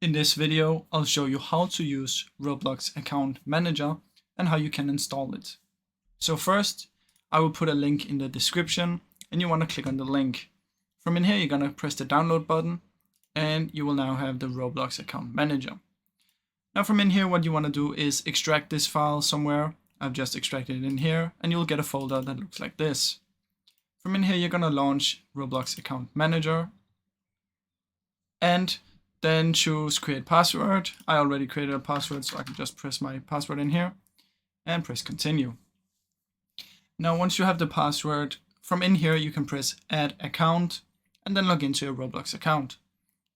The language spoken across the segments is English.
In this video, I'll show you how to use Roblox Account Manager and how you can install it. So first, I will put a link in the description and you want to click on the link. From in here, you're going to press the download button and you will now have the Roblox Account Manager. Now from in here, what you want to do is extract this file somewhere. I've just extracted it in here and you'll get a folder that looks like this. From in here, you're going to launch Roblox Account Manager and then choose create password. I already created a password, so I can just press my password in here and press continue. Now, once you have the password, from in here, you can press add account and then log into your Roblox account.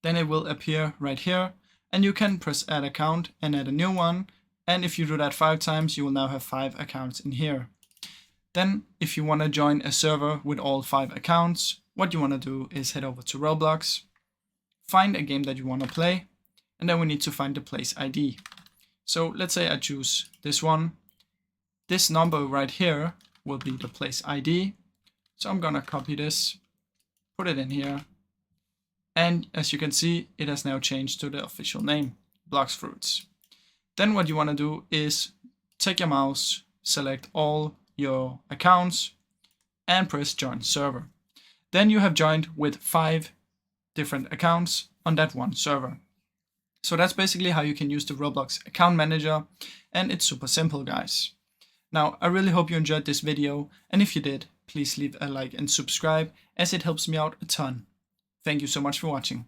Then it will appear right here and you can press add account and add a new one. And if you do that 5 times, you will now have 5 accounts in here. Then if you want to join a server with all 5 accounts, what you want to do is head over to Roblox, find a game that you want to play, and then we need to find the place ID. So let's say I choose this one. This number right here will be the place ID. So I'm gonna copy this, put it in here, and as you can see, it has now changed to the official name, Blox Fruits. Then what you want to do is take your mouse, select all your accounts, and press join server. Then you have joined with 5 different accounts on that one server. So that's basically how you can use the Roblox Account Manager, and it's super simple, guys. Now, I really hope you enjoyed this video, and if you did, please leave a like and subscribe, as it helps me out a ton. Thank you so much for watching.